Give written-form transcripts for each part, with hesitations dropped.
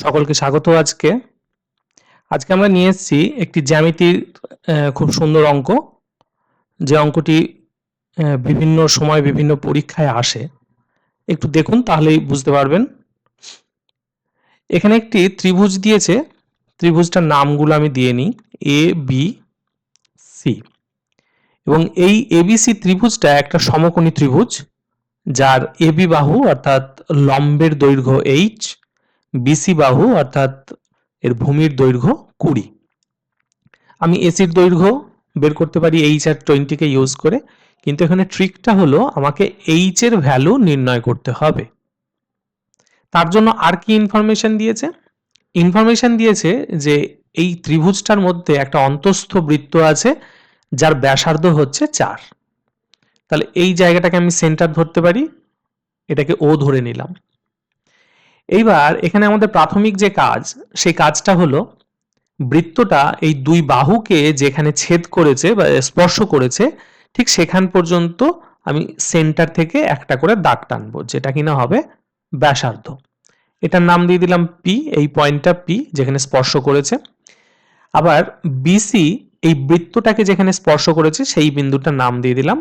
সকলকে স্বাগত। আজকে আমরা নিয়ে এসেছি একটি জ্যামিতির খুব সুন্দর অঙ্ক, যে অঙ্কটি বিভিন্ন সময় বিভিন্ন পরীক্ষায় আসে। একটু দেখুন, তাহলেই বুঝতে পারবেন। এখানে একটি ত্রিভুজ দিয়েছে, ত্রিভুজটার নামগুলো আমি দিয়ে নিই, এ বি সি। এবং এই এবিসি ত্রিভুজটা একটা সমকোণী ত্রিভুজ, যার এবি বাহু অর্থাৎ লম্বের দৈর্ঘ্য এইচ, বিসি বাহু অর্থাৎ এর ভূমির দৈর্ঘ্য 20। আমি এসির দৈর্ঘ্য বের করতে পারি এইচ আর 20কে ইউজ করে, কিন্তু এখানে ট্রিকটা হলো আমাকে এইচ এর ভ্যালু নির্ণয় করতে হবে। তার জন্য আর কি ইনফরমেশন দিয়েছে? ইনফরমেশন দিয়েছে যে এই ত্রিভুজটার মধ্যে একটা অন্তঃস্থ বৃত্ত আছে, যার ব্যাসার্ধ হচ্ছে 4। তাহলে এই জায়গাটাকে আমি সেন্টার ধরতে পারি, এটাকে ও ধরে নিলাম। এইবার এখানে আমাদের প্রাথমিক যে কাজ, সেই কাজটা হলো বৃত্তটা এই দুই বাহুকে যেখানে ছেদ করেছে বা স্পর্শ করেছে, ঠিক সেখান পর্যন্ত আমি সেন্টার থেকে একটা করে দাগ টানবো, যেটা কিনা হবে ব্যাসার্ধ। এটার নাম দিয়ে দিলাম পি, এই পয়েন্টটা পি যেখানে স্পর্শ করেছে। আবার বিসি এই বৃত্তটাকে যেখানে স্পর্শ করেছে সেই বিন্দুটার নাম দিয়ে দিলাম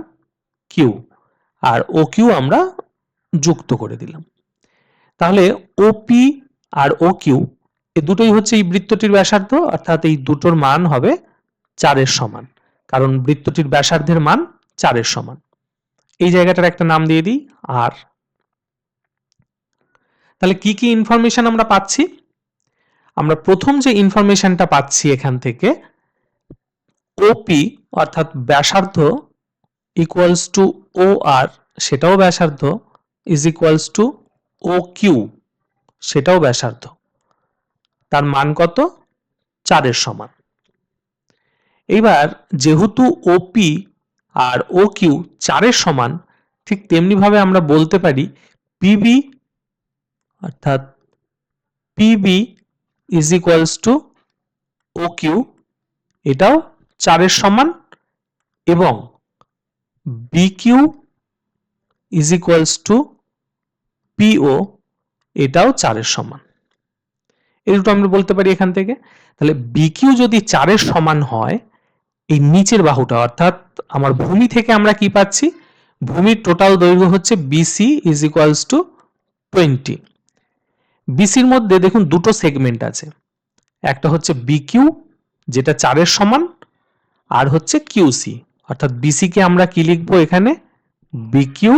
কিউ, আর ও কিউ আমরা যুক্ত করে দিলাম। তাহলে ওপি আর ও কিউ এই দুটোই হচ্ছে এই বৃত্তটির ব্যাসার্ধ, অর্থাৎ এই দুটোর মান হবে 4-এর সমান, কারণ বৃত্তটির ব্যাসার্ধের মান 4-এর সমান। এই জায়গাটার একটা নাম দিয়ে দিই আর। তাহলে কি কি ইনফরমেশন আমরা পাচ্ছি? আমরা প্রথম যে ইনফরমেশনটা পাচ্ছি এখান থেকে, ওপি অর্থাৎ ব্যাসার্ধ ইকুয়ালস টু ও আর, সেটাও ব্যাসার্ধ, is equals to O Q, সেটাও ব্যাসার্ধ। তার মান কত? 4-এর সমান। এইবার যেহেতু ওপি আর ও কিউ 4-এর সমান, ঠিক তেমনি ভাবে আমরা বলতে পারি পিবি অর্থাৎ PB is equals to O Q, এটাও 4-এর সমান, এবং BQ is equals to PO, এটাও 4-এর সমান। এই দুটো আমরা বলতে পারি এখান থেকে। তাহলে বিকিউ যদি 4-এর সমান হয়, এই নিচের বাহুটা অর্থাৎ আমার ভূমি থেকে আমরা কি পাচ্ছি? ভূমির টোটাল দৈর্ঘ্য হচ্ছে বিসি ইজ ইকুয়ালস টু 20। বিসির মধ্যে দেখুন দুটো সেগমেন্ট আছে, একটা হচ্ছে বিকিউ যেটা 4-এর সমান, আর হচ্ছে কিউসি, অর্থাৎ বিসি কে আমরা কি লিখবো এখানে? Bq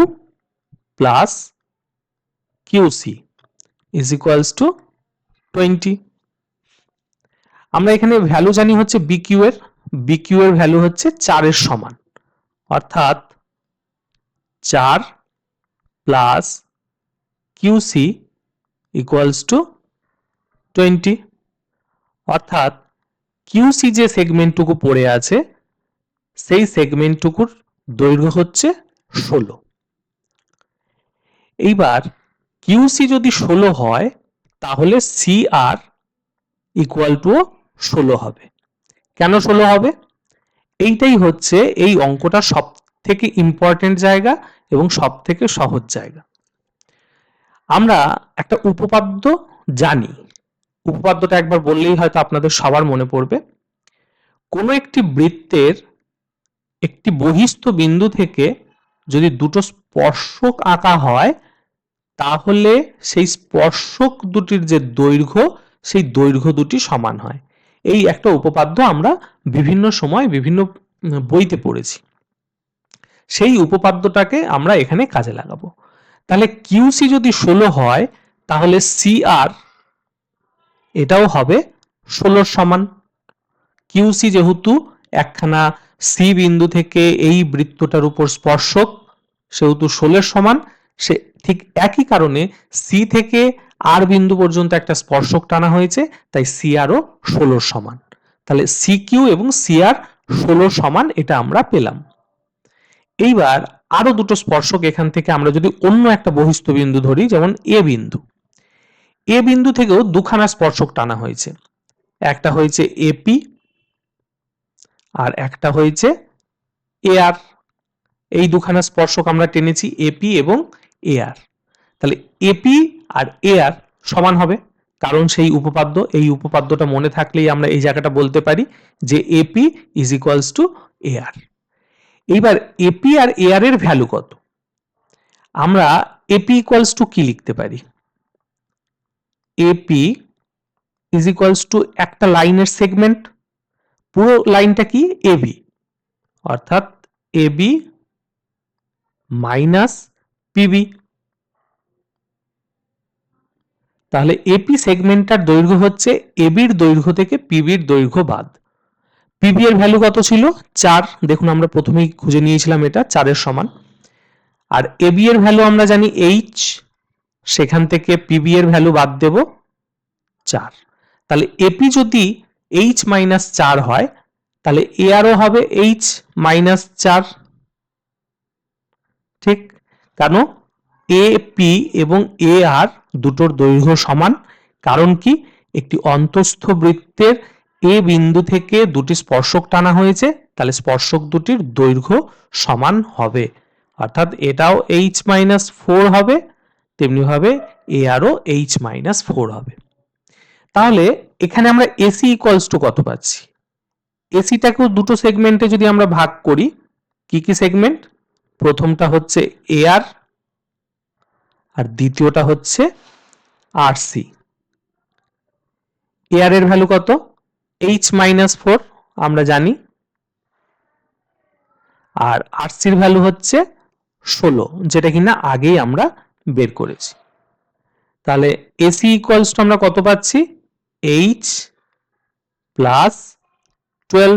plus QC is equals two 20। আমরা এখানে ভ্যালু জানি হচ্ছে বিকিউ এর ভ্যালু হচ্ছে 4-এর সমান, অর্থাৎ 4 প্লাস কিউসি ইকুয়ালস টু 20। অর্থাৎ কিউসি যে সেগমেন্টটুকু পড়ে আছে, সেই সেগমেন্টটুকুর দৈর্ঘ্য হচ্ছে 16। এইবার কিউসি যদি 16 হয়, তাহলে সি আর ইকুয়াল টু 16 হবে। কেন 16 হবে? এইটাই হচ্ছে এই অঙ্কটা সব থেকে ইম্পর্টেন্ট জায়গা এবং সব থেকে সহজ জায়গা। আমরা একটা উপপাদ্য জানি, উপপাদ্যটা একবার বললেই হয়তো আপনাদের সবার মনে পড়বে। কোনো একটি বৃত্তের একটি বহিস্থ বিন্দু থেকে যদি দুটো স্পর্শক আঁকা হয়, তাহলে সেই স্পর্শক দুটির যে দৈর্ঘ্য, সেই দৈর্ঘ্য দুটি সমান হয়। এই একটা উপপাদ্য আমরা বিভিন্ন সময় বিভিন্ন বইতে পড়েছি। সেই উপপাদ্যটাকে আমরা এখানে কাজে লাগাবো। তাহলে কিউসি যদি 16 হয়, তাহলে সিআর এটাও হবে 16-র সমান। কিউসি যেহেতু একখানা সি বিন্দু থেকে এই বৃত্তটার উপর স্পর্শক, সেহেতু 16-এর সমান। সে ঠিক একই কারণে সি থেকে আর বিন্দু পর্যন্ত একটা স্পর্শক টানা হয়েছে, তাই সিআরও 16-র সমান। তাহলে সি কিউ এবং সিআর 16 সমান, এটা আমরা পেলাম। এইবার আরো দুটো স্পর্শক এখান থেকে আমরা যদি অন্য একটা বহিস্থ বিন্দু ধরি, যেমন এ বিন্দু, এ বিন্দু থেকেও দুখানা স্পর্শক টানা হয়েছে, একটা হয়েছে এপি আর একটা হয়েছে এআর। এই দুখানা স্পর্শক আমরা টেনেছি এপি এবং এআর। তাহলে এপি আর এআর সমান হবে, কারণ সেই উপপাদ্য, এই উপপাদ্যটা মনে থাকলেই আমরা এই জায়গাটা বলতে পারি যে AP is equals to AR. এইবার এপি আর এআর এর ভ্যালু কত? আমরা এপি ইকুয়ালস টু কি লিখতে পারি? এপি ইজ ইকুয়ালস টু একটা লাইনের সেগমেন্ট, পুরো লাইনটা কি? এবি, অর্থাৎ এবি মাইনাস পিবি। তাহলে এপি সেগমেন্টটার দৈর্ঘ্য হচ্ছে এবির দৈর্ঘ্য থেকে পিবির দৈর্ঘ্য বাদ। পিবি এর ভ্যালু কত ছিল? 4। দেখুন আমরা প্রথমেই খুঁজে নিয়েছিলাম এটা 4 এর সমান। আর এবি এর ভ্যালু আমরা জানি এইচ, সেখান থেকে পিবি এর ভ্যালু বাদ দেব 4। তাহলে এপি যদি এইচ মাইনাস 4 হয়, তাহলে এআরও হবে এইচ মাইনাস 4। ঠিক, কেন? এপি এবং এআর দুটোর দৈর্ঘ্য সমান। কারণ কি? একটি অন্তঃস্থ বৃত্তের এ বিন্দু থেকে দুটি স্পর্শক টানা হয়েছে, তাহলে স্পর্শক দুটির দৈর্ঘ্য সমান হবে। অর্থাৎ এটাও এইচ মাইনাস 4 হবে, তেমনিভাবে এআরও এইচ মাইনাস 4 হবে। তাহলে এখানে আমরা এসি ইকুয়ালস টু কত পাচ্ছি? এসিটাকেও দুটো সেগমেন্টে যদি আমরা ভাগ করি, কি কি সেগমেন্ট? প্রথমটা হচ্ছে এআর আর দ্বিতীয়টা হচ্ছে আরসি। এআর এর ভ্যালু কত? এইচ মাইনাস 4 আমরা জানি, আর আরসির ভ্যালু হচ্ছে 16, যেটা কিনা আগেই আমরা বের করেছি। তাহলে এসি ইকুয়ালস টু আমরা কত পাচ্ছি? এইচ প্লাস 12,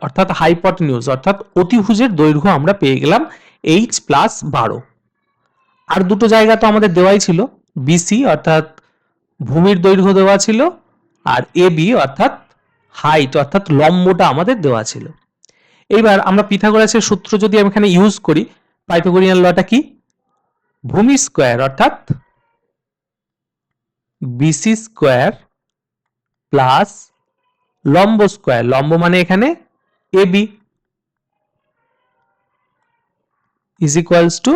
অর্থাৎ হাইপোটেনিউজ অর্থাৎ অতিভুজের দৈর্ঘ্য আমরা পেয়ে গেলাম এইচ প্লাস 12। আর দুটো জায়গা তো আমাদের দেওয়াই ছিল, বিসি অর্থাৎ ভূমির দৈর্ঘ্য দেওয়া ছিল, আর এবি অর্থাৎ হাইট অর্থাৎ লম্বটা আমাদের দেওয়া ছিল। এইবার আমরা পিথাগোরাসের সূত্র যদি আমি এখানে ইউজ করি, পাইথাগোরিয়ান লটা কি? ভূমি স্কয়ার অর্থাৎ বিসি স্কয়ার প্লাস লম্ব স্কয়ার, লম্ব মানে এখানে এবি, ইজ ইকুয়ালস টু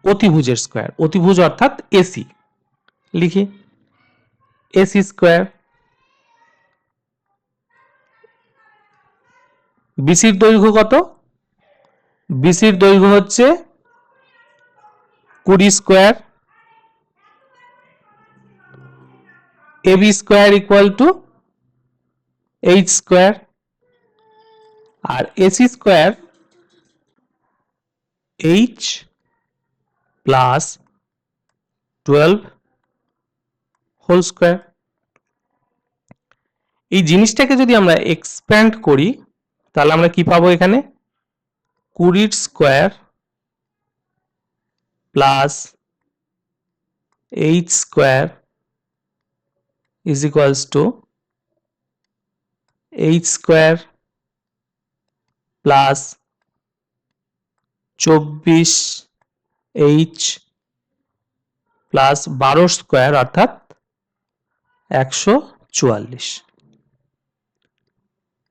অতিভুজের স্কয়ার, অতিভুজ অর্থাৎ এসি, লিখি এসি স্কয়ার। বিসির দৈর্ঘ্য কত? বিসির দৈর্ঘ্য হচ্ছে 20 square, AB square equal to H square, আর AC square H plus 12 whole square. এই জিনিসটাকে যদি আমরা এক্সপ্যান্ড করি, তাহলে আমরা কি পাবো? এখানে 20 square plus H square is equals two H square plus 24 H plus 12 square অর্থাৎ 144।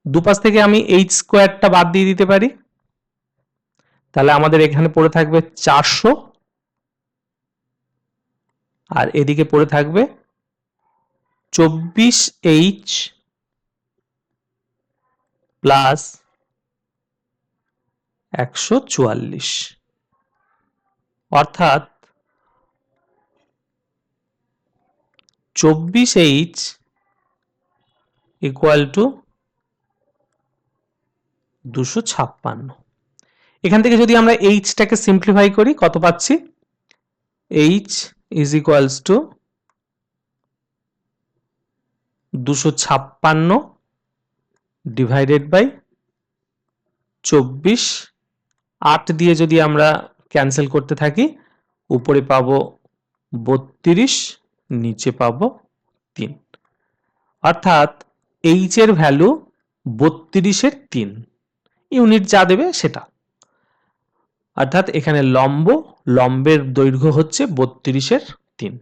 দুপাশ থেকে আমি এইচ স্কয়ারটা বাদ দিয়ে দিতে পারি, তাহলে আমাদের এখানে পড়ে থাকবে 400, আর এদিকে পড়ে থাকবে 24H প্লাস 144, অর্থাৎ 24H ইকুয়াল টু 256। এখান থেকে যদি আমরা এইচটাকে সিম্পলিফাই করি, কত পাচ্ছি? H is equals to 256 divided by 24, 8 দিয়ে যদি আমরা ক্যান্সেল করতে থাকি, উপরে পাবো 32, নিচে পাবো 3, অর্থাৎ এইচ এর ভ্যালু 32-এর 3, ইউনিট যা দেবে সেটা। অর্থাৎ এখানে লম্বের দৈর্ঘ্য হচ্ছে 32-এর 3।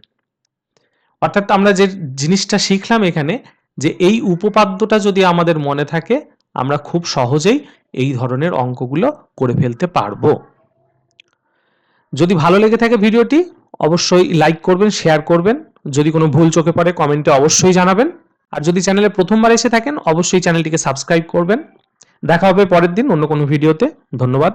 অর্থাৎ আমরা যে জিনিসটা শিখলাম এখানে, যে এই উপপাদ্যটা যদি আমাদের মনে থাকে, আমরা খুব সহজেই এই ধরনের অঙ্কগুলো করে ফেলতে পারবো। যদি ভালো লেগে থাকে ভিডিওটি, অবশ্যই লাইক করবেন, শেয়ার করবেন, যদি কোনো ভুল চোখে পড়ে কমেন্টে অবশ্যই জানাবেন। আর যদি চ্যানেলে প্রথমবার এসে থাকেন অবশ্যই চ্যানেলটিকে সাবস্ক্রাইব করবেন। দেখা হবে পরের দিন অন্য কোনো ভিডিওতে। ধন্যবাদ।